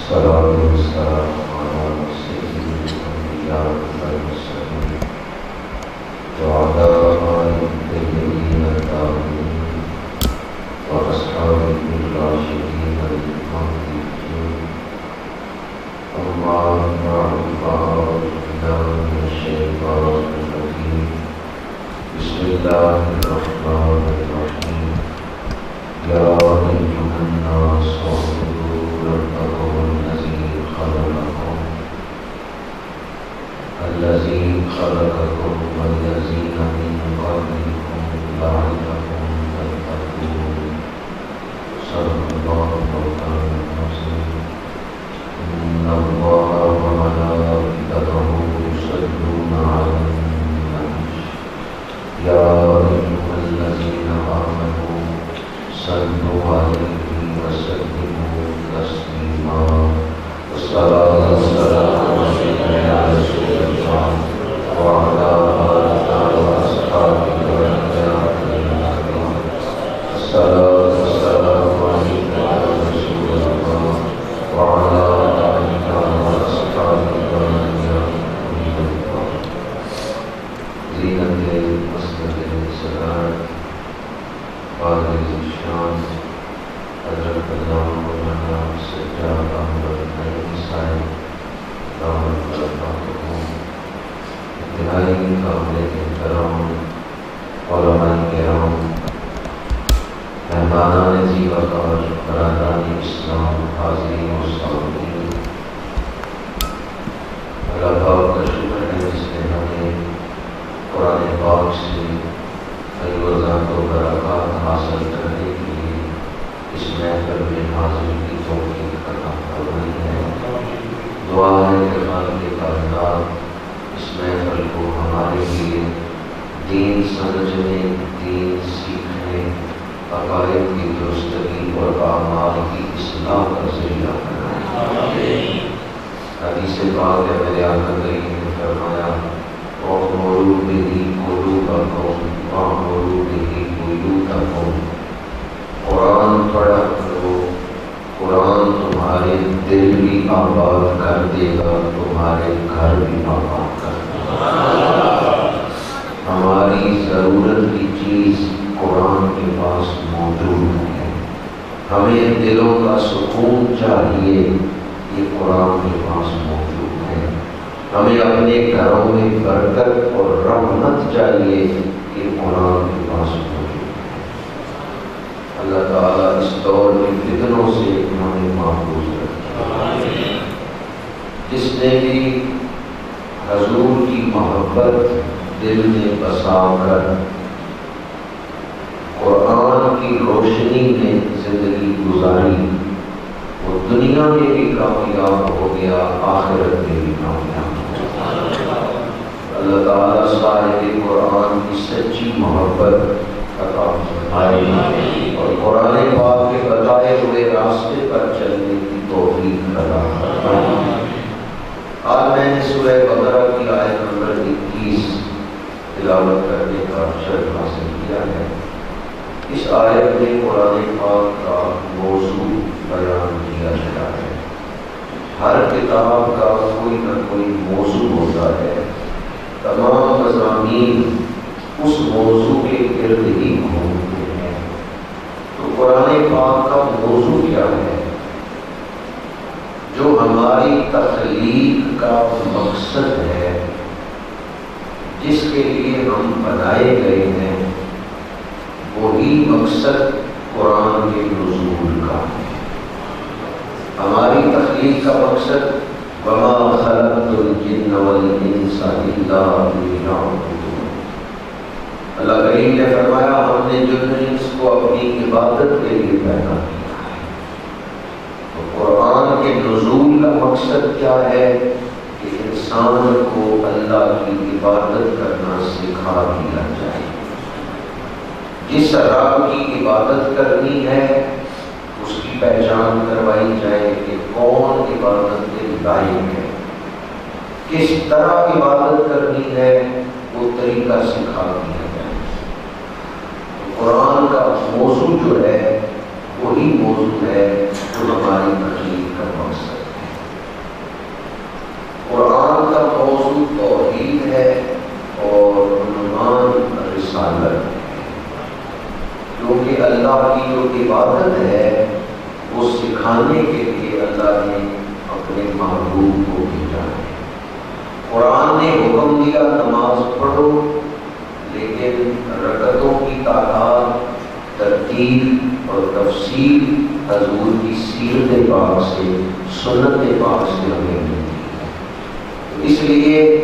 الصلاة والسلام على سيد الأنبياء والمرسلين وعلى آله الطيبين الطاهرين وأصحابه الراشدين المهديين. أما بعد فأعوذ بالله من الشيطان الرجيم. بسم الله الرحمن الرحيم. يا أيها الناس اعبدوا ربكم الذي خلقكم والذين من قبلكم لعلكم تتقون. صدق الله مولانا العظيم. إن الله وملائكته يصلون على النبي يا أيها الذين آمنوا صلوا عليه وسلموا تسليما. والصلاة والسلام على رسول الله وعلى آله وأصحابه أجمعين. الصلاة والسلام على رسول الله وعلى آله وأصحابه أجمعين. زینت مسجد صدارت قاضی الشان حضرت علامہ مولانا سجاد احمد نعیم صاحب دامت برکاتہ، انتہائی قابل احترام علماء کرام، مہمانان عزیز وقار، برادران اسلام، حاضرین و سامعین، اللہ پاک کا شکر ہے جس نے ہمیں قرآن پاک سے فیضات و برکات حاصل کرنے کے لیے اس محفل میں حاضر کی توفیق عطا فرمائی ہے۔ دعا ہے کہ خالق کائنات اس محفل کو ہمارے لیے دین سمجھنے، دین سیکھنے، عقائد کی درستگی اور اعمال کی اصلاح کا ذریعہ بنائے۔ حدیث پاک ہے میرے آقا کریم نے فرمایا وَأْمُرُوا بِهِ قُلُوبَكُمْ وَأْمُرُوا بِهِ بُيُوتَكُمْ۔ قرآن پڑھا کرو، قرآن تمہارے دل بھی آباد کر دے گا، تمہارے گھر بھی آباد کر دے گا۔ ہماری ضرورت کی چیز قرآن کے پاس موجود ہے۔ ہمیں دلوں کا سکون چاہیے، یہ قرآن کے پاس موجود ہے۔ ہمیں اپنے گھروں میں برکت اور رحمت چاہیے، یہ قرآن کے پاس موجود ہے۔ اللہ تعالیٰ اس دور میں فتنوں سے ہمیں محفوظ رکھے۔ جس نے بھی حضور کی محبت دل میں بسا کر قرآن کی روشنی میں زندگی گزاری، وہ دنیا میں بھی کامیاب ہو گیا، آخرت میں بھی کامیاب ہو گیا۔ اللہ تعالیٰ صاحب قرآن کی سچی محبت عطا فرمائے اور قرآن پاک کے بتائے ہوئے راستے پر چلنے کی توفیق عطا فرمائے۔ آج میں نے سورہ بقرہ کی آیت نمبر 21 تلاوت کرنے کا شرف حاصل کیا ہے۔ اس آیت میں قرآن پاک کا موضوع بیان کیا گیا ہے۔ ہر کتاب کا کوئی نہ کوئی موضوع ہوتا ہے، تمام مضامین اس موضوع کے گرد ہی گھومتے ہیں۔ تو قرآن پاک کا موضوع کیا ہے؟ جو ہماری تخلیق کا مقصد ہے، جس کے لیے ہم بنائے گئے ہیں، وہی مقصد قرآن کے نزول کا ہے۔ ہماری تخلیق کا مقصد وَمَا خَلَقْتُ الْجِنَّ وَالْإِنسَ إِلَّا لِيَعْبُدُونِ۔ اللہ کریم نے فرمایا ہم نے جن انس کو اپنی عبادت کے لیے پیدا کیا ہے۔ تو قرآن کے نزول کا مقصد کیا ہے؟ کہ انسان کو اللہ کی عبادت کرنا سکھا دیا جائے۔ جس رب کی عبادت کرنی ہے اس کی پہچان کروائی جائے کہ کون عبادت کے لائق ہے، کس طرح عبادت کرنی ہے، وہ طریقہ سکھا دیا جائے۔ قرآن کا موضوع جو ہے وہی موضوع ہے جو ہماری تخلیق کا مقصد ہے۔ رسالت، کیونکہ اللہ کی جو عبادت ہے وہ سکھانے کے لیے اللہ نے اپنے محبوب کو بھیجا ہے۔ قرآن نے حکم دیا نماز پڑھو، لیکن رکعتوں کی تعداد، ترتیب اور تفصیل حضور کی سیرت پاک سے، سنت پاک سے ہمیں ملتی ہے۔ اس لیے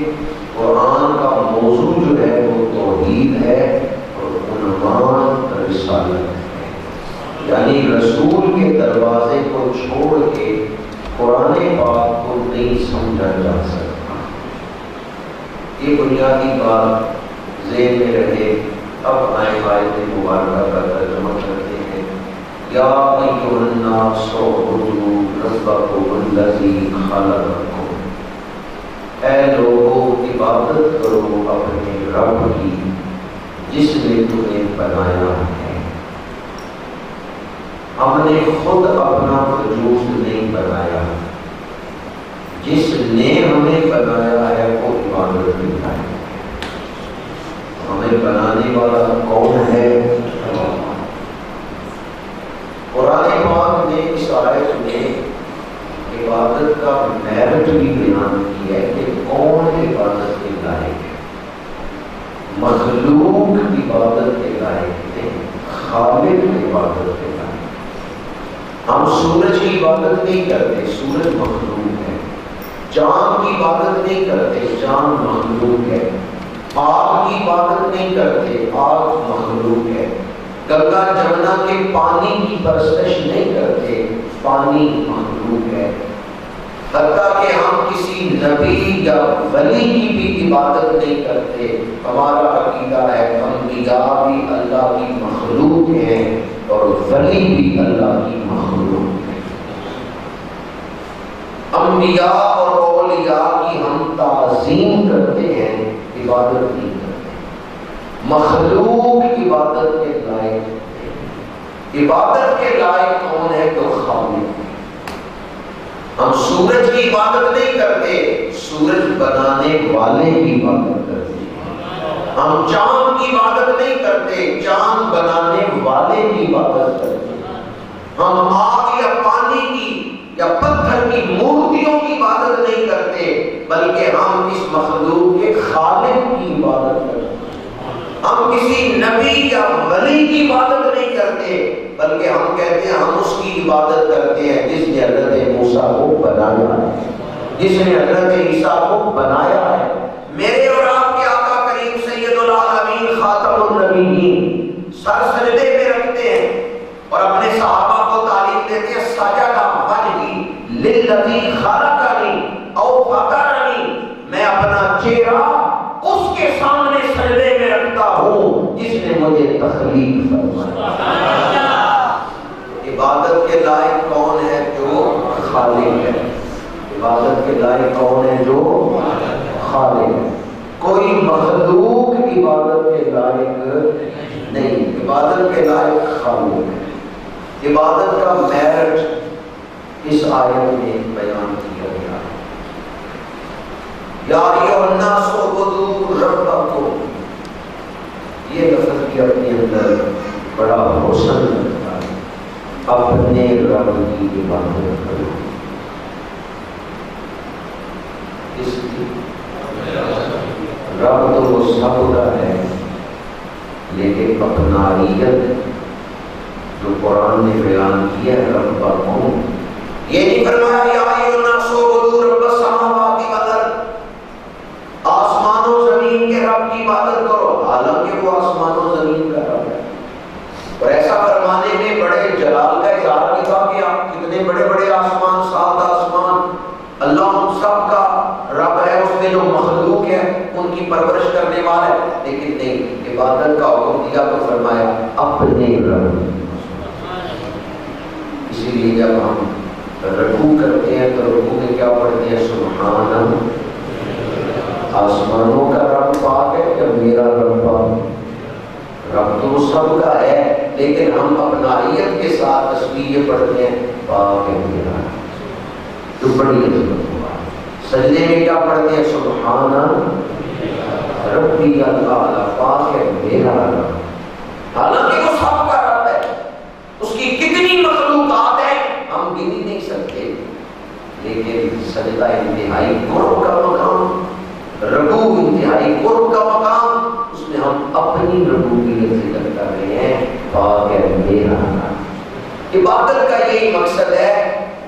قرآن کا موضوع جو ہے وہ توحید ہے اور عنوان رسالت ہے، یعنی رسول کے دروازے کو چھوڑ کے قرآن پاک کو نہیں سمجھا جا سکتا۔ یہ بنیادی بات ذہن میں رہے۔ اب آیت مبارکہ کا ترجمہ کرتے ہیں۔ یا ایھا الناس اعبدوا ربکم الذی خلقکم، اے لوگو عبادت کرو اپنے رب کی جس نے تمہیں بنایا ہے۔ ہم نے خود اپنا وجود نہیں بنایا، جس نے ہمیں بنایا ہے وہ عبادت کرتا ہے۔ ہمیں بنانے والا کون ہے؟ قرآن پاک نے اس آیت میں عبادت کا میرٹ بھی بیان کیا ہے کہ کون عبادت کے لائق ہے۔ مخلوق عبادت کے لائق ہے، خالق عبادت کے لائق۔ ہم سورج کی عبادت نہیں کرتے، سورج مخلوق ہے۔ چاند کی عبادت نہیں کرتے، چاند مخلوق ہے۔ آگ کی عبادت نہیں کرتے، آگ مخلوق ہے۔ گنگا جمنا کے پانی کی پرستش نہیں کرتے، پانی مخلوق ہے۔ حتیٰ کہ ہم کسی نبی یا ولی کی بھی عبادت نہیں کرتے۔ ہمارا عقیدہ ہے انبیاء بھی اللہ کی مخلوق ہیں اور ولی بھی اللہ کی مخلوق ہیں۔ انبیاء اور اولیاء کی ہم تعظیم کرتے ہیں، عبادت نہیں کرتے۔ مخلوق عبادت کے لائق ہے۔ عبادت کے لائق کون ہے؟ تو خالق ہے۔ ہم سورج کی عبادت نہیں کرتے، سورج بنانے والے کی عبادت کرتے ہیں۔ ہم چاند کی عبادت نہیں کرتے، چاند بنانے والے کی عبادت کرتے ہیں۔ ہم آگ یا پانی کی یا پتھر کی مورتیوں کی عبادت نہیں کرتے، بلکہ ہم اس مخلوق کے خالق کی عبادت کرتے ہیں۔ ہم کسی نبی یا ولی کی عبادت نہیں کرتے، بلکہ ہم کہتے ہیں ہم اس کی عبادت کرتے ہیں جس نے حضرت موسیٰ کو بنایا ہے، جس نے حضرت عیسیٰ کو بنایا ہے۔ میرے اور آپ کے آقا کریم سید العالمین خاتم النبیین سر سجدے میں رکھتے ہیں اور اپنے صحابہ کو تعلیم دیتے ہیں سجدہ وجہی للذی خلقنی او فطرنی، میں اپنا چہرہ اس کے سامنے سجدے میں رکھتا ہوں جس نے مجھے تخلیق فرمایا۔ عبادت کے لائق کون ہے؟ جو خالق ہے۔ عبادت کے لائق کون ہے؟ جو خالق ہے۔ کوئی مخلوق عبادت کے لائق نہیں، عبادت کے لائق خالق ہے۔ عبادت کا میرٹ اس آیت میں بیان کیا گیا ہے۔ یا ایھا الناس اعبدوا ربکم، یہ لفظ بھی اپنے اندر بڑا حسن رکھتا ہے۔ اپنے رب کی عبادت کرو، اس کی رب تو وہ سب کا ہے، لیکن اپنائیت جو قرآن نے بیان کیا ہے ربکم، یہ نہیں فرمایا یا ایھا الناس اعبدوا رب السماوات والارض، آسمان و زمین کے رب کی عبادت کرو، حالانکہ وہ آسمان و زمین کا رب ہے۔ اور ایسا فرمانے میں بڑے جلال کا اظہار بھی تھا کہ آپ کتنے بڑے بڑے آسمان، 7 آسمان، اللہ ان سب کا رب ہے، اس میں جو مخلوق ہے ان کی پرورش کرنے والا ہے، لیکن نہیں، عبادت کا حکم دیا تو فرمایا اپنے رب۔ اسی لیے جب ہم رکوع کرتے ہیں تو رکوع میں کیا پڑھتے ہیں؟ سبحان، آسمانوں کا رب پاک ہے کہ میرا رب پاک ہے؟ رب تو سب کا ہے، لیکن ہم اپنائیت کے ساتھ تسبیح پڑھتے ہیں پاک ہے میرا، تو بڑی عظمت ہوا۔ سجدے میں کیا پڑھتے ہیں؟ سبحان ربی اللہ پاک ہے میرا رب، حالانکہ وہ سب کا رب ہے، اس کی کتنی مخلوقات ہیں ہم گن ہی نہیں سکتے، لیکن سجدہ انتہائی قرب کا مقام، رکوع انتہائی قرب کا مقام، اس میں ہم اپنی ربوبیت ذکر کر رہے ہیں، پاک ہے میرا رب۔ عبادت کا یہی مقصد ہے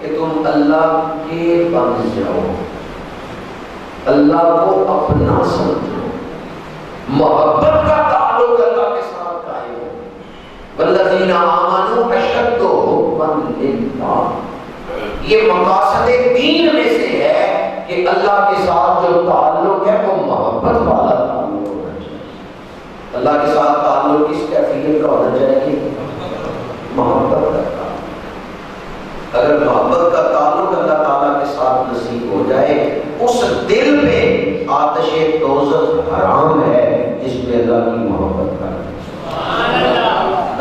کہ تم اللہ کے بن جاؤ، اللہ کو اپنا سمجھو، محبت کا تعلق اللہ کے ساتھ قائم ہو۔ والذین آمنوا اشد حبا للہ، یہ مقاصد دین میں سے ہے کہ اللہ کے ساتھ جو تعلق ہے وہ محبت والا تعلق ہونا چاہیے۔ اللہ کے ساتھ تعلق کس کیفیت کا ہونا چاہیے؟ محبت کا تعلق۔ اگر محبت کا تعلق اللہ تعالیٰ کے ساتھ نصیب ہو جائے، اس دل میں آتش دوزخ حرام ہے جس میں اللہ کی محبت کا،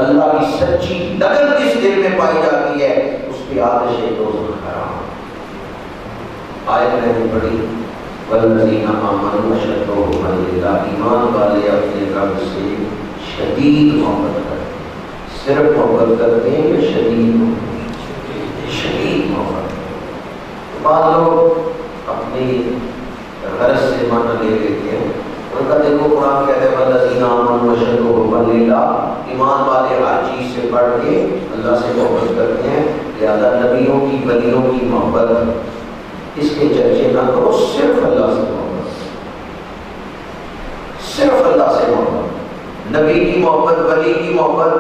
اللہ کی سچی لگن جس دل میں پائی جاتی ہے اس پہ آتش دوزخ حرام۔ آیت میں نے پڑھی والذین آمنوا اشد حبا للہ، ایمان والے اپنے رب سے شدید محبت کرتے ہیں۔ صرف محبت کرتے ہیں یا شدید محبت؟ شدید محبت۔ بعض لوگ اپنی غرض سے معنی لے لیتے ہیں، ان کا دیکھو قرآن کہتے ہیں والذین آمنوا اشد حبا للہ، ایمان والے ہر چیز سے بڑھ کے اللہ سے محبت کرتے ہیں، لہذا نبیوں کی ولیوں کی محبت اس کے چرچے نہ کرو، صرف اللہ سے محبت، صرف اللہ سے محبت، نبی کی محبت، ولی کی محبت،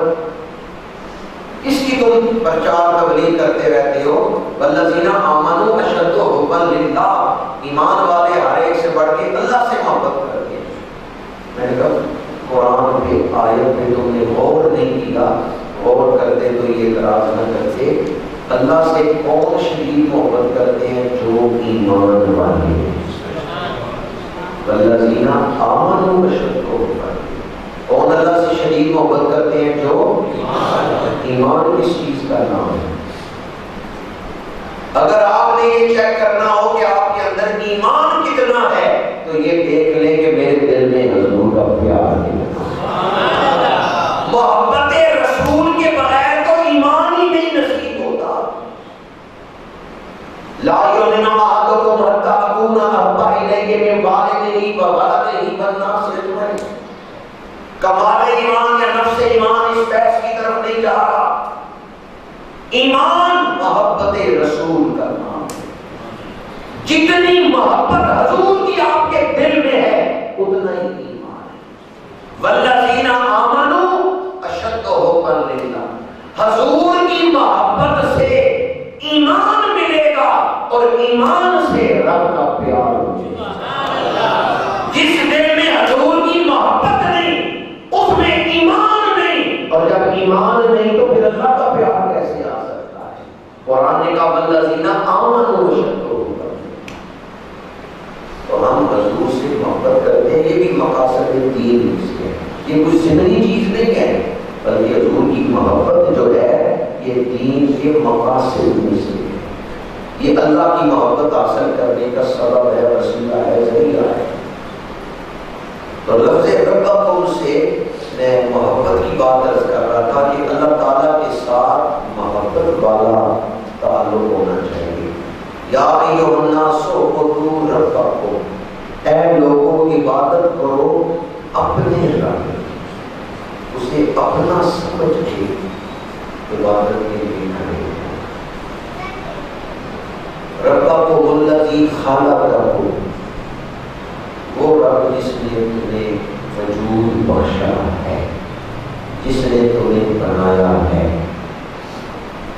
اس کی تم پرچار تبلیغ کرتے رہتے ہو۔ والذین آمنوا اشد حبا للہ، ایمان والے ہر ایک سے بڑھ کے اللہ سے محبت کرتے ہیں۔ میں نے کہا قرآن پہ آیت پہ تم نے غور نہیں کیا، غور کرتے تو یہ اعتراض نہ کرتے۔ اللہ سے کون شدید محبت کرتے ہیں؟ جو ایمان والے ہیں۔ والذین آمنوا اشد حبا للہ، کون اللہ سے شدید محبت کرتے ہیں؟ جو ایمان کس چیز کا نام ہے؟ اگر آپ نے یہ چیک کرنا ہو کہ آپ کے اندر ایمان کتنا ہے تو یہ دیکھ لیں کہ میرے دل میں حضور کا پیار ہے۔ محبت رسول کے بغیر تو ایمان ہی نہیں نصیب ہوتا۔ لا یؤمن احدکم حتی اکون احب الیہ من والدہ وولدہ والناس اجمعین، کمال ایمان یا نفس ایمان اس بحث کی طرف نہیں جا رہا۔ ایمان محبت رسول کا نام ہے۔ جتنی محبت حضور کی آپ کے دل میں ہے اتنا ہی ایمان ہے۔ والذین آمنوا اشد حبا للہ، حضور کی محبت سے ایمان ملے گا اور ایمان سے رب کا پیار ملے گا۔ جس دل میں حضور کی محبت نہیں اس میں ایمان نہیں، اور جب ایمان نہیں تو پھر اللہ کا پیار کیسے آ سکتا ہے؟ قرآن نے کہا والذین آمنوا اشد حبا للہ، تو ہم حضور سے محبت کرتے ہیں۔ یہ بھی مقاصد دین میں سے ہے، یہ کوئی ضمنی چیز نہیں ہے، بلکہ حضور کی محبت جو ہے یہ دین کے مقاصد میں سے ہے، یہ اللہ کی محبت حاصل کرنے کا سبب ہے، وسیلہ ہے، ذریعہ ہے۔ تو لفظ ربکم سے میں محبت کی بات عرض کر رہا تھا کہ اللہ تعالیٰ کے ساتھ محبت والا تعلق ہونا چاہیے۔ یا ایھا الناس اعبدوا ربکم، اے لوگوں عبادت کرو اپنے رب، اسے اپنا سمجھ کے عبادت کے لیے کھڑے ہو۔ ربکم الذی خلقکم، وہ رب جس نے تمہیں وجود بخشا ہے، جس نے تمہیں بنایا ہے۔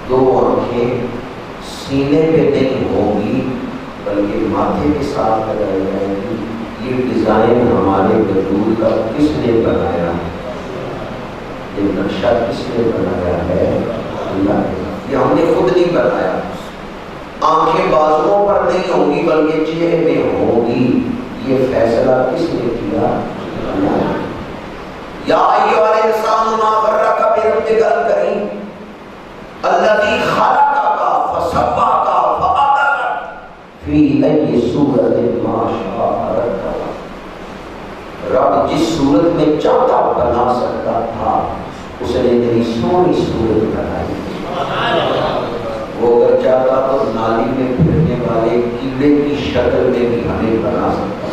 دو آنکھیں سینے پہ نہیں ہوں گی بلکہ ماتھے کے ساتھ لگائی جائیں گی۔ یہ ڈیزائن ہمارے وجود کا کس نے بنایا ہے؟ یہ نقشہ کس نے بنایا ہے؟ اللہ نے۔ یہ ہم نے خود نہیں بنایا۔ آنکھیں بازوؤں پر نہیں ہوں گی بلکہ چہرے میں ہوں گی، یہ فیصلہ کس نے کیا؟ اللہ نے۔ یا ایھا الانسان ما غرک بربک الکریم الذی خلقک فسواک فعدلک فی ای صورۃ ما شاء رکبک۔ رب جس صورت میں چاہتا بنا سکتا تھا اس نے تیری سونی صورت بنائی. وہ اگر چاہتا تو نالی میں پھرنے والے کیڑے کی شکل میں بھی ہمیں بنا سکتا.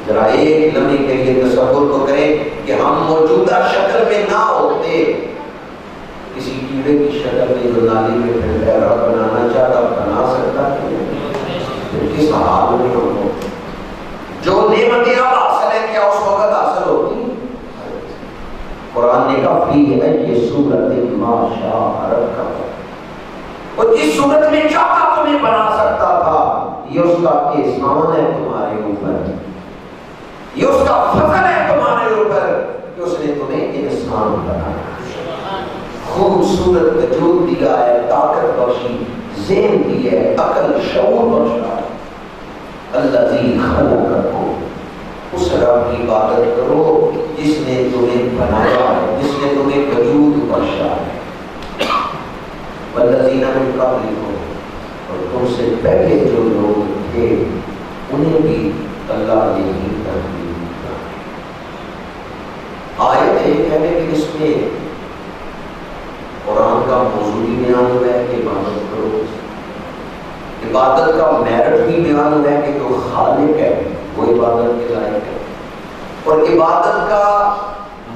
ذرا ایک لمحے کے لیے تصور تو کریں کہ ہم موجودہ شکل میں نہ ہوتے، کسی کیڑے کی شکل میں جو نالی میں پھر رہا بنانا چاہتا بنا سکتا ہے. پھر کس حال میں ہم ہوتے؟ جو نعمتیں اب حاصل ہیں کیا اس وقت حاصل ہوتی؟ قرآن نے کہا فی ہے یہ صورت ما شاء رکھا، اور جس صورت میں چاہتا تمہیں بنا سکتا تھا. یہ اس کا احسان ہے تمہارے اوپر، یہ اس کا فضل ہے تمہارے اوپر کہ اس نے تمہیں انسان بنایا، خوبصورت وجود دیا ہے، طاقت بخشی، ذہن دی ہے، عقل شعور بخشا ہے. الذی خلقکم، اس رب کی عبادت کرو جس نے تمہیں بنایا ہے، جس نے تمہیں وجود بخشا ہے. والذین من قبلکم، اور تم سے پہلے جو لوگ تھے انہیں بھی اللہ نے ہی ترتیب دیا. آیت ایک ہے کہ اس میں قرآن کا موضوع بھی بیان ہوا ہے کہ عبادت کرو. عبادت کا میرٹ بھی بیان ہوا ہے کہ جو خالق ہے وہ عبادت کے لائق ہے، اور عبادت کا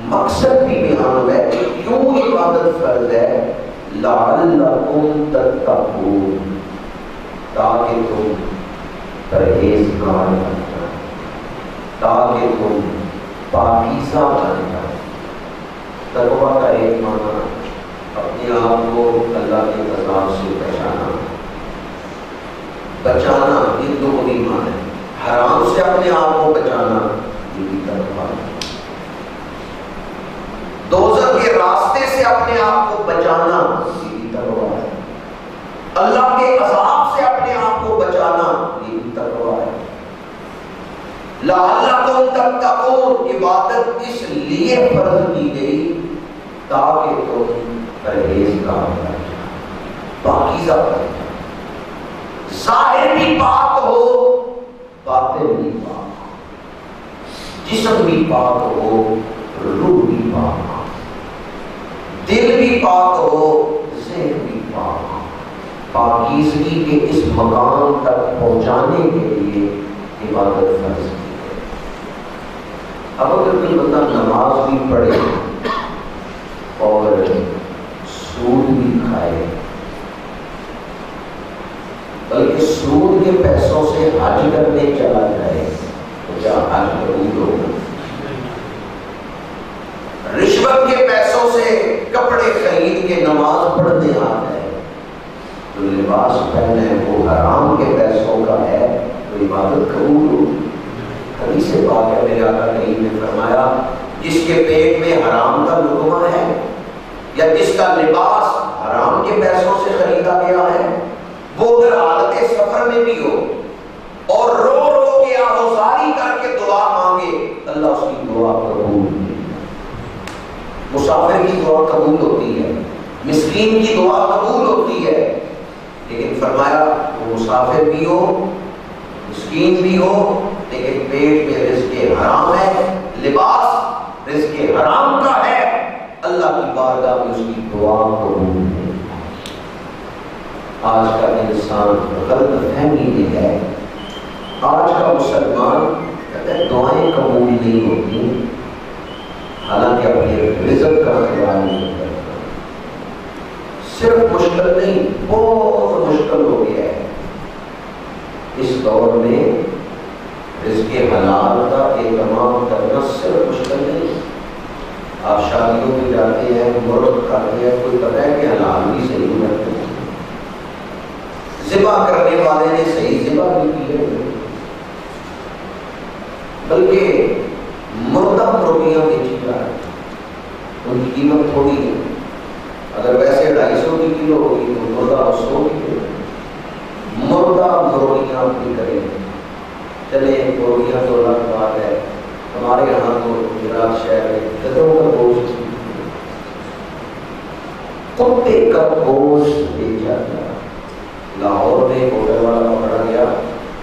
مقصد بھی بیان ہوا ہے کہ کیوں عبادت فرض ہے. لعلکم تتقون، تاکہ تم پرہیزگار بن جاؤ، تاکہ تم پاکیزہ بن جاؤ. تقویٰ کا ایک معنی اپنے آپ کو اللہ کے عذاب سے بچانا، بچانا یہ دو بڑی معنی ہے. حرام سے اپنے آپ کو بچانا یہ بھی تقویٰ ہے. دوزخ کے راستے سے اپنے آپ کو بچانا یہ بھی تقویٰ ہے. اللہ کے عذاب سے اپنے آپ کو بچانا یہ بھی تقویٰ ہے. لعلکم تتقون، عبادت اس لیے فرض کی گئی تاکہ تم پرہیزگار بن جاؤ، پاکیزہ بن جاؤ، ظاہر بھی پاک ہو باطن بھی پاک ہو، جسم بھی پاک ہو روح بھی پاک ہو، دل بھی پاک ہو ذہن بھی پاک ہو. پاکیزگی کے اس مقام تک پہنچانے کے لیے عبادت فرض کی ہے. اب اگر کوئی بندہ نماز بھی پڑھے اور سود بھی کھائے، بلکہ سود کے پیسوں سے حج کرنے چلا جائے تو کیا حج قبول ہوگا؟ رشوت کے پیسوں سے کپڑے خرید کے نماز پڑھنے آ جائے، جو لباس پہنے وہ حرام کے پیسوں کا ہے تو عبادت قبول ہوگی؟ حدیث پاک ہے میرے آقا کریم نے فرمایا جس کے پیٹ میں حرام کا لقمہ ہے یا جس کا لباس حرام کے پیسوں سے خریدا گیا ہے، وہ اگر حالت سفر میں بھی ہو اور رو رو کے آہوزاری کر کے دعا مانگے اللہ اس کی دعا قبول کرے. مسافر کی دعا قبول ہوتی ہے، مسکین کی دعا قبول ہوتی ہے، لیکن فرمایا وہ مسافر بھی ہو مسکین بھی ہو لیکن پیٹ میں رزق حرام ہے، لباس رزق حرام کا ہے، اللہ کی بارگاہ میں اس کی دعا قبول ہے. آج کا انسان غلط فہمی میں ہے. آج کا مسلمان کہتا ہے دعائیں قبول نہیں ہوتی، حالانکہ اپنے رزق کا خیال نہیں کرتا. صرف مشکل نہیں، بہت مشکل ہو گیا ہے اس دور میں رزق حلال کا اہتمام کرنا. صرف مشکل نہیں، آپ شادیوں میں جاتے ہیں مرغ کھاتے ہیں، کوئی پتہ ہے کہ حلال بھی صحیح کرتے ہیں، ذبح کرنے والے نے صحیح ذبح بھی کی ہے، بلکہ مردہ مرغیاں بیچی جا رہی ہیں، ان کی قیمت تھوڑی ہے. اگر ویسے 250 کی کلو ہوگی تو مردہ 100 کی کلو. مردہ مرغیاں بھی کریں چلے، مرغیاں تو الگ بات ہے. ہمارے یہاں تو گجرات شہر میں گدھوں کا گوشت، کتے کا گوشت بیچا گیا. لاہور میں ہوٹل والا پکڑا گیا،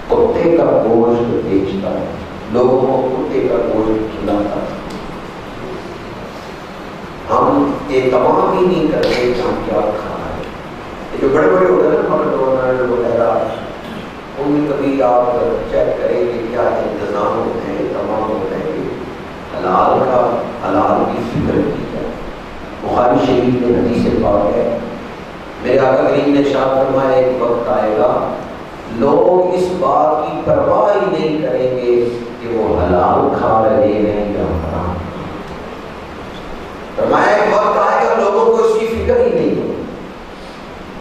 کتے کا گوشت بیچتا ہے، لوگوں کو کتے کا گوشت کھلاتا. ہم اہتمام ہی نہیں کرتے کہ ہم کیا کھا رہے ہیں. یہ جو بڑے بڑے ہوتے ہیں نا مکڈونلڈ وغیرہ، ان میں کبھی آپ چیک کریں کہ کیا انتظام ہوتے ہیں، تمام ہوتے ہیں کہ حلال کی فکر کی جائے. بخاری شریف میں حدیث پاک ہے، میرے آقا کریم نے ارشاد فرمایا ایک وقت آئے گا لوگ اس بات کی پرواہ ہی نہیں کریں گے کہ وہ حلال کھا رہے ہیں یا حرام. فرمایا ایک وقت آئے گا لوگوں کو اس کی فکر ہی نہیں ہوگی،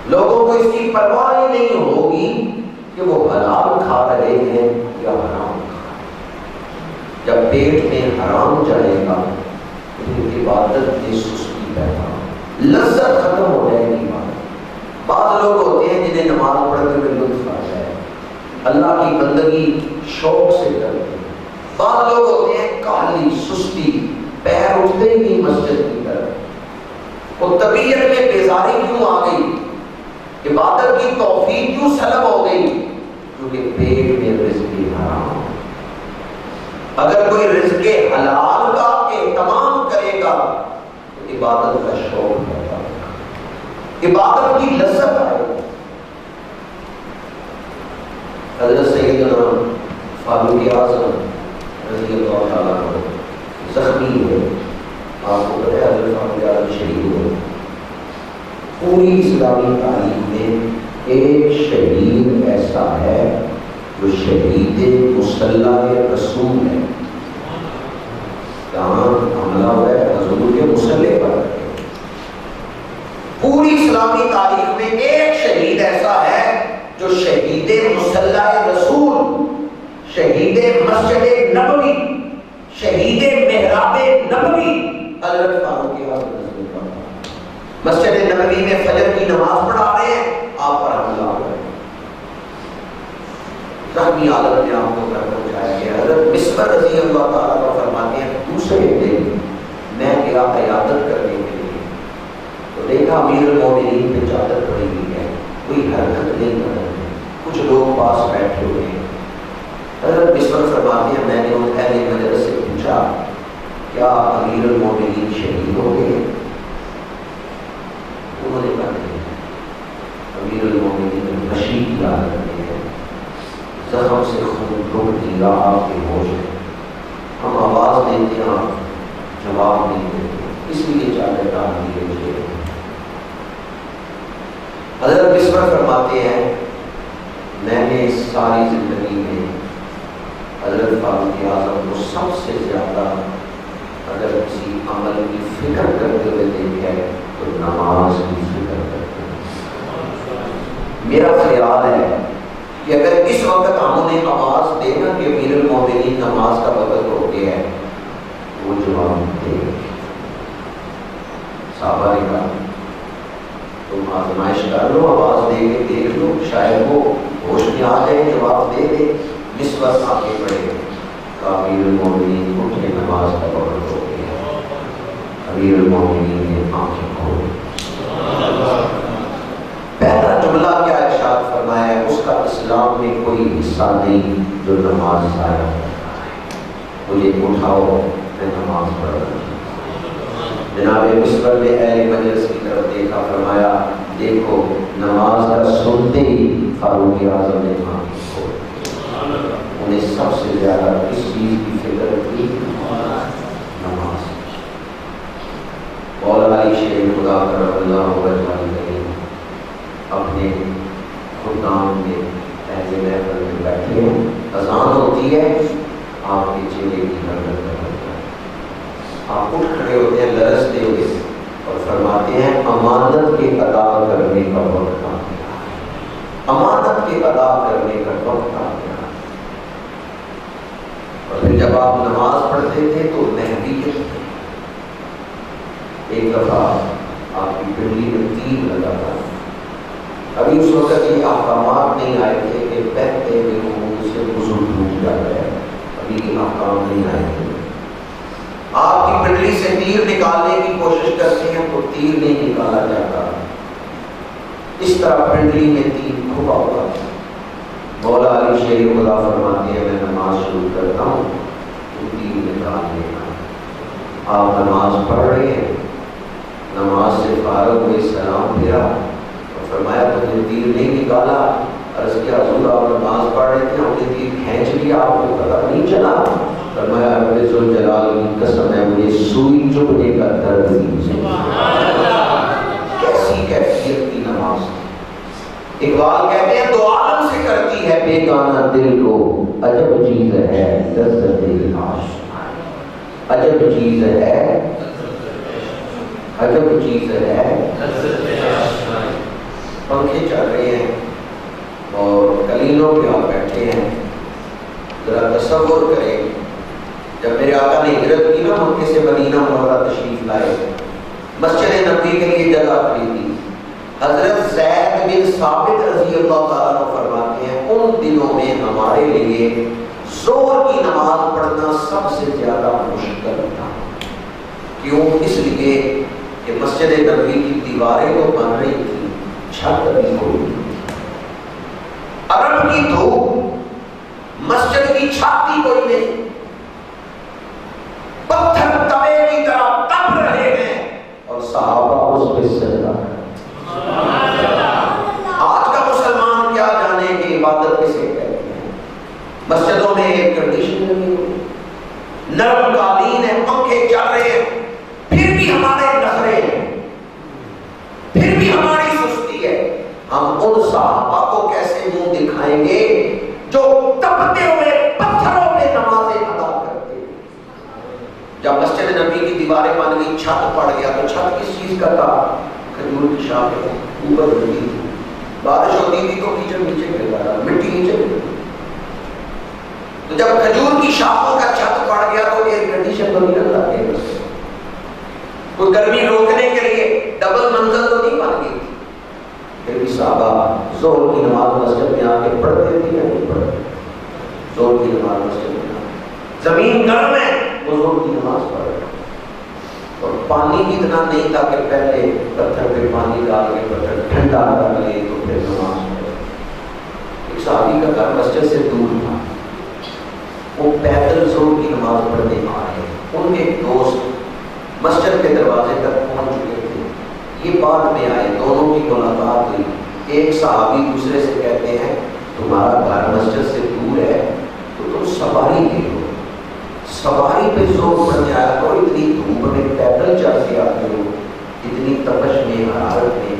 لوگوں کو اس کی پرواہ ہی نہیں ہوگی کہ وہ حلال کھا رہے ہیں یا حرام کھا رہے ہیں. جب پیٹ میں حرام چڑھے گا تو عبادت میں سستی پیدا ہوگی، لذت ختم ہو جائے گی. بعض لوگ ہوتے ہیں جنہیں نماز پڑھ کر لطف آ جائے، اللہ کی بندگی شوق سے کرتے ہیں. بعض لوگ ہوتے ہیں کاہلی، سستی، پیر اٹھتے ہی نہیں مسجد کی طرف. وہ طبیعت میں بیزاری کیوں آ گئی، عبادت کی توفیق کیوں سلب ہو گئی؟ کیونکہ پیٹ میں رزق حرام. اگر کوئی رزق حلال کا اہتمام کرے گا تو عبادت کا شوق پیدا ہوگا، عبادت کی لذت آئے گی. حضرت سیدنا فاروق اعظم رضی اللہ تعالیٰ عنہ زخمی ہوئے. آپ کو پتہ ہے حضرت فاروق اعظم شہید ہوئے. پوری اسلامی تاریخ میں ایک شہید ایسا ہے جو شہید مسلح رسول ہے. جہاں حملہ ہوا ہے حضور کے مسلح پر. پوری اسلامی تاریخ میں ایک شہید ایسا ہے جو شہید مسلح رسول، شہید مسجد نبوی، شہید محراب نبوی حضرت فاروق اعظم رضی اللہ عنہ. مسجد نبوی میں فجر کی نماز پڑھا رہے ہیں، آپ پر حملہ ہو رہا ہے. زخمی حالت میں آپ کو گھر پہنچایا گیا. حضرت مصبر رضی اللہ تعالیٰ عنہ فرماتے ہیں دوسرے دن میں گیا عیادت کرنے کے لیے تو دیکھا امیر المومنین پہ چادر پڑی ہوئی ہے، کوئی حرکت نہیں کر رہے ہیں، کچھ لوگ پاس بیٹھے ہوئے ہیں. حضرت مصبر فرماتے ہیں میں نے ان اہل مجلس سے پوچھا کیا امیر المومنین شہید ہو گئے؟ انہوں نے کہا نہیں، امیر المومنین نشید کی حالت میں ہے، زخم سے خون رک دیا، آپ کے ہوش ہے. ہم آواز دیتے ہیں آپ جواب نہیں دیتے، اس لیے چادر ڈال دیے مجھے. حضرت مصبر فرماتے ہیں میں نے ساری زندگی میں حضرت فاروق اعظم کو سب سے زیادہ اگر کسی عمل کی فکر کرتے ہوئے دیکھا ہے تو نماز کی فکر کرتے ہیں. میرا خیال ہے کہ اگر اس وقت ہم انہیں آواز دے نا کہ امیر المومنین نماز کا وقت ہو گیا ہے، وہ جواب دے. صحابہ نے کہا تم آزمائش کر لو، آواز دے کے دیکھ لو، شاید وہ ہوش میں آ جائے جواب دے دے. نسبت آگے بڑھے امیر المومنین اٹھے، نماز کا وقت ہو گیا. امیر المومنین نے آنکھیں کھولی. پہلا جملہ کیا ارشاد فرمایا ہے، اس کا اسلام میں کوئی حصہ نہیں جو نماز ضائع کرتا ہے. مجھے اٹھاؤ میں نماز پڑھ رہا ہوں. جناب مصبر نے اہل مجلس کی طرف دیکھا، فرمایا دیکھو نماز کا سنتے ہی فاروق اعظم نے آنکھیں کھولی. انہیں سب سے زیادہ کس چیز کی فکر تھی؟ نماز. مولا علی شیر خدا کرم اللہ وجہ اپنے خدام میں پہلے محفل میں بیٹھے ہیں، اذان ہوتی ہے، آپ کے چہرے کی حرکت کرتا ہے، آپ اٹھ کھڑے ہوتے ہیں لرزتے ہوئے اور فرماتے ہیں امانت کے ادا کرنے کا وقت آ گیا ہے، امانت کے ادا کرنے کا وقت آ گیا ہے. اور پھر جب آپ نماز پڑھتے تھے تو مہدیت ایک دفعہ آپ کی پنڈلی میں تیر لگا تھا. ابھی اس وقت یہ احکامات نہیں آئے تھے کہ بہتے ہوئے خون سے وضو ٹوٹ جاتا ہے، ابھی یہ احکام نہیں آئے تھے. آپ کی پنڈلی سے تیر نکالنے کی کوشش کرتے ہیں تو تیر نہیں نکالا جاتا، اس طرح پنڈلی میں تیر کھپا ہوا. مولا علی شیر خدا فرماتے ہیں میں نماز شروع کرتا ہوں، چھٹی نکال لینا. آپ نماز پڑھ رہے ہیں, نماز سے فارغ ہوئے, سلام پھیرا اور فرمایا تو نے تیر نہیں نکالا. عرض کیا حضور آپ نماز پڑھ رہے تھے, ہم نے تیر کھینچ لیا, آپ کو پتہ نہیں چلا. فرمایا رب ذوالجلال کی قسم ہے مجھے سوئی چبھنے کا درد نہیں. کیسی کیفیت کی نماز. اقبال کہتے ہیں دو عالم سے کرتی ہے بیگانہ دل کو, عجب چیز ہے لذت عاشق. عجب چیز ہے, عجب چیز ہے. پنکھے چل رہے ہیں اور کلینوں پہ آپ بیٹھے ہیں. ذرا تصور کریں جب میرے آقا نے ہجرت کی نا مکے سے مدینہ منورہ تشریف لائے, مسجد نبوی کے لیے جگہ خریدی. حضرت زید بن ثابت رضی اللہ تعالیٰ عنہ فرماتے ہیں ان دنوں میں ہمارے لیے ظہر کی نماز پڑھنا سب سے زیادہ مشکل تھا. کیوں؟ اس لیے کہ مسجد نبوی کی دیواریں تو بن رہی تھی, چھت بھی کوئی نہیں. عرب کی دھوپ, مسجد کی چھت بھی کوئی نہیں, پتھر توے کی طرح تپ رہے ہیں اور صحابہ اس پہ سجدہ کر. آج کا مسلمان کیا جانے کہ عبادت کسے کہتے ہیں. مسجدوں میں ایک کنڈیشن نہیں ہوئی, نرم قالین ہے, پنکھے چل رہے ہیں, پھر بھی ہمارے نخرے ہیں, پھر بھی ہماری سستی ہے. ہم ان صحابہ کو کیسے منہ دکھائیں گے جو تپتے ہوئے پتھروں پہ نمازیں ادا کرتے ہیں. جب مسجد نبی کی دیواریں بن گئی, چھت پڑ گیا, تو چھت کس چیز کا تھا؟ کھجور کی شاخیں اوپر بڑھتی تھی, بارش ہوتی تھی تو کیچڑ نیچے گر رہا, مٹی نیچے گر رہی. تو جب کھجور کی شاخوں کا چھت پڑ گیا تو ایئر کنڈیشن تو نہیں لگا کے کوئی گرمی روکنے کے لیے ڈبل منزل تو نہیں بن گئی. پھر بھی صحابہ ظہر کی نماز مسجد میں آ کے پڑھتے تھے یا نہیں پڑھتے؟ ظہر کی نماز مسجد میں آ کے, زمین گرم ہے وہ ظہر کی نماز پڑھ رہے, اور پانی بھی اتنا نہیں تھا کہ پہلے پتھر پہ پانی ڈال کے پتھر ٹھنڈا کر لے تو پھر نماز پڑھے. ایک صحابی کا گھر مسجد سے دور تھا, وہ پیدل ظہر کی نماز پڑھنے آئے. ان کے دوست مسجد کے دروازے تک پہنچ چکے تھے, یہ بعد میں آئے, دونوں کی ملاقات ہوئی. ایک صحابی دوسرے سے کہتے ہیں تمہارا گھر مسجد سے دور ہے تو تم سواری لے لو, سواری پہ ظہر پڑھنے آیا تو اتنی دھوپ میں پیدل چل کے آتے ہو, اتنی تپش میں, حرارت میں,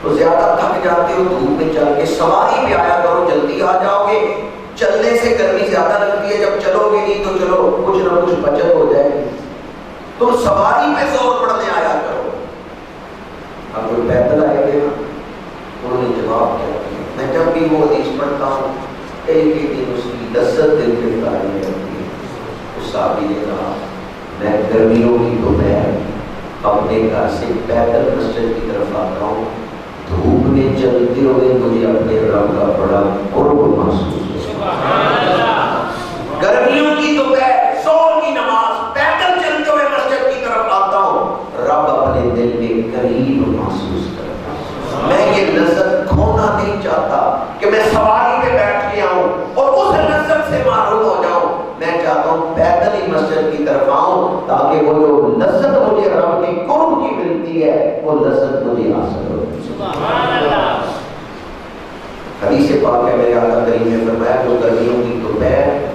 تو زیادہ تھک جاتے ہو دھوپ میں چل کے, سواری پہ آیا کرو, جلدی آ جاؤ گے. چلنے سے گرمی زیادہ لگتی ہے, جب چلو گے نہیں تو چلو کچھ نہ کچھ بچت ہو جائے گی, تم سواری پہ ظہر پڑھنے آیا کرو. اب جو پیدل آئے گے انہوں نے جواب دیا, میں جب بھی وہ حدیث پڑھتا ہوں کئی دن اس کی لذت دل پہ تاری رہتی ہے. اس صحابی نے کہا میں گرمیوں کی دوپہر اپنے گھر سے پیدل مسجد کی طرف آتا ہوں, دھوپ میں چلتے ہوئے مجھے اپنے رب کا بڑا قرب محسوس ہوتا ہے. گرمیوں کی دوپہر ظہر کی نماز پیدل چلتے ہوئے مسجد کی طرف آتا ہوں, رب اپنے دل کے قریب محسوس کرتا ہوں. میں یہ لذت کھونا نہیں چاہتا کہ میں سواری پہ بیٹھ کے آؤں اور اس لذت سے محروم ہو جاؤں. میں چاہتا ہوں پیدل ہی مسجد کی طرف آؤں تاکہ وہ جو لذت مجھے رب کے قرب کی ملتی ہے وہ لذت مجھے حاصل ہو. حدیث پاک ہے میرے آقا کریم نے فرمایا جو گرمیوں کی دوپہر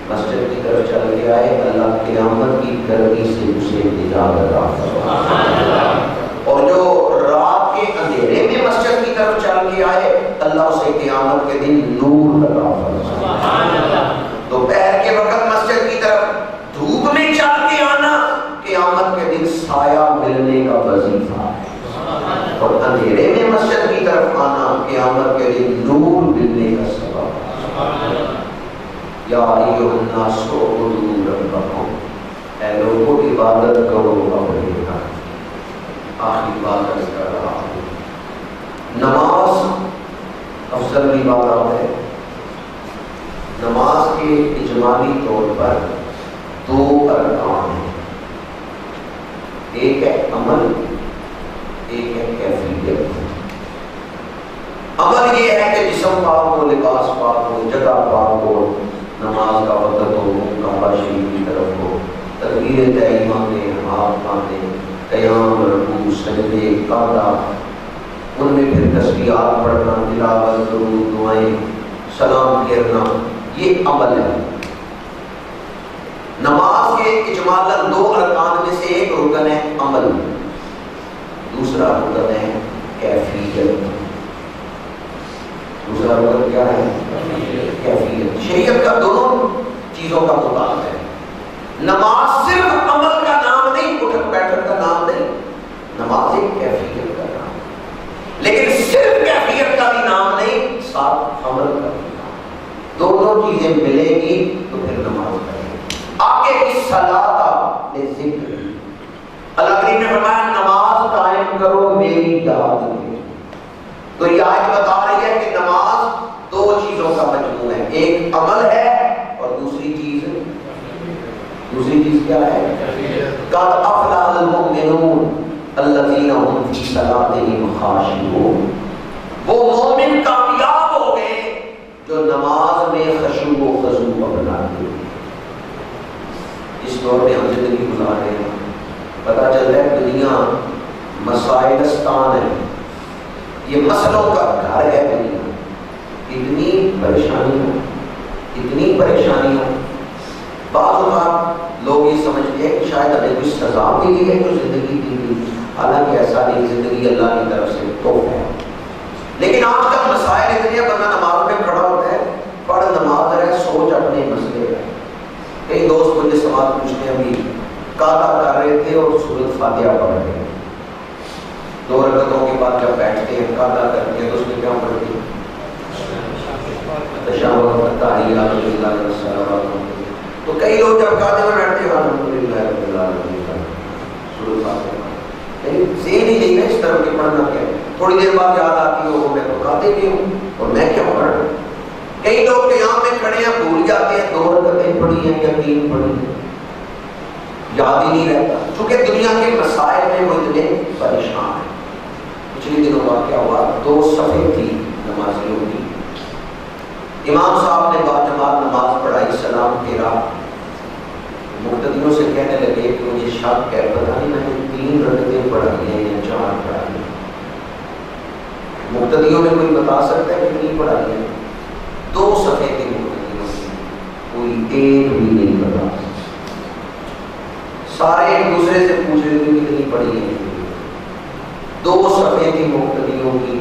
مسجد کی طرف چل کے آئے اللہ قیامت کی گرمی سے اسے نجات عطا فرمائے, اور جو رات کے اندھیرے میں مسجد کی طرف چل کے آئے اللہ اسے قیامت کے دن نور عطا فرمائے. دوپہر کے وقت مسجد کی طرف دھوپ میں چل کے آنا قیامت کے دن سایہ ملنے کا وظیفہ ہے, اور اندھیرے میں مسجد کی طرف آنا قیامت کے دن نور ملنے کا سبب ہے. یا ایھا الناس اعبدوا ربکم, اے لوگوں عبادت کرو اپنے رب. آخری بات عرض کر رہا ہوں, نماز افضل عبادت ہے. نماز کے اجمالی طور پر دو ارکان ہیں, ایک ہے عمل, ایک ہے کیفیت. عمل یہ ہے کہ جسم پاک ہو, لباس پاک ہو, جگہ پاک ہو, نماز کا وقت ہو, کعبہ شریف عبادہ، ان میں پھر تسبیحات پڑھنا، تلاوت، درود، دعائیں، سلام پھیرنا، یہ عمل ہے۔ نماز کے اجمالاً 2 ارکان میں سے ایک رکن ہے عمل، دوسرا رکن ہے کیفیت۔ دوسرا رکن کیا ہے؟ کیفیت۔ شریعت کا دونوں چیزوں کا مطالبہ ہے۔ نماز صرف عمل کا نام نہیں، اٹھک بیٹھک کا نام نہیں، نماز ایک کیفیت کا نام ہے، لیکن صرف کیفیت کا بھی نام نہیں، ساتھ عمل کا بھی نام۔ دونوں چیزیں ملیں گی تو پھر نماز کریں۔ آگے کی صلاۃ ذکر، اللہ کریم نے فرمایا نماز قائم کرو میری یاد میں۔ تو یہ آیت بتا رہی ہے کہ نماز 2 چیزوں کا مجموعہ ہے، ایک عمل ہے اور دوسری چیز کیا ہے؟ قد افلح المؤمنون الذین هم فی صلاتهم خاشعون۔ وہ مومن کامیاب ہو گئے جو نماز میں خشوع و خضوع اپناتے ہیں۔ اس دور میں ہم زندگی گزار رہے ہیں، پتہ چلتا ہے دنیا مسائلستان ہے، یہ مسئلوں کا گھر ہے دنیا۔ اتنی پریشانیاں، بعض اوقات لوگ یہ سمجھتے ہیں کہ شاید ہمیں کچھ سزا ملی ہے جو زندگی دی گئی، حالانکہ ایسا نہیں، زندگی اللہ کی طرف سے تحفہ ہے۔ لیکن آج کل مسائل اتنے، بندہ نماز میں کھڑا ہوتا ہے، پڑھ نماز رہے، سوچ اپنے مسئلے ہے۔ کئی دوست مجھے سوال پوچھتے ہیں، ابھی قاعدہ کر رہے تھے اور سورۃ فاتحہ پڑھ رہے ہیں، 2 رکعتوں کے بعد جب بیٹھتے ہیں قاعدہ کرتے ہیں تو اس میں کیا پڑھتے ہیں؟ تشہد، تحیات للہ والصلوات۔ تو کئی لوگ جب قاعدے میں بیٹھتے ہیں الحمدللہ رب العالمین سورۃ فاتحہ، لیکن ذہن ہی نہیں ہے اس طرح کے پڑھنا کیا ہے۔ تھوڑی دیر بعد یاد آتی ہے میں تو قاعدے میں ہوں اور میں کیا پڑھ رہا ہوں۔ کئی لوگ قیام میں کھڑے ہیں بھول جاتے ہیں 2 رکعتیں پڑھی ہیں یا 3 پڑھی ہیں، یاد ہی نہیں رہتا، چونکہ دنیا کے مسائل میں وہ اتنے پریشان ہیں۔ پچھلے دنوں بعد کیا ہوا، 2 صفیں تھی نمازیوں کی، امام صاحب نے باجماعت نماز پڑھائی، سلام پھیرا، مقتدیوں سے کہنے لگے کہ مجھے شک ہے، پتہ نہیں میں نے 3 رکعتیں پڑھائی ہیں یا 4 پڑھائی ہیں۔ مقتدیوں میں کوئی بتا سکتا ہے کہ نہیں پڑھائی ہے؟ 2 صفحے کے مقتدیوں میں کوئی ایک بھی نہیں پتا، سارے ایک دوسرے سے پوچھ رہے تھے کتنی پڑھی ہے۔ 2 صفحے کے مقتدیوں کی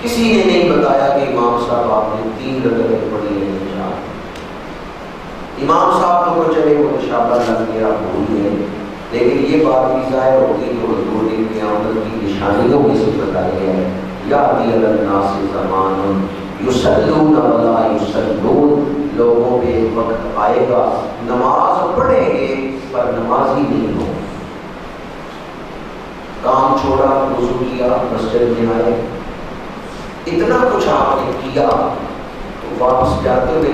کسی نے نہیں بتایا کہ امام صاحب آپ نے 3 رکعتیں پڑھی ہیں یا 4۔ امام صاحب تو چلے وہ شاباش لگ گیا، بھول گئے، لیکن یہ بات بھی ظاہر ہوگی جو حضور کی قیامت کی نشانیوں میں سے بتائی ہے، یاتی علی الناس زمان یصلون ولا یصلون، لوگوں پہ وقت آئے گا نماز پڑھیں گے پر نمازی نہیں ہوں۔ کام چھوڑا، وضو کیا، مسجد میں آئے، اتنا کچھ آپ نے کیا تو واپس جاتے ہوئے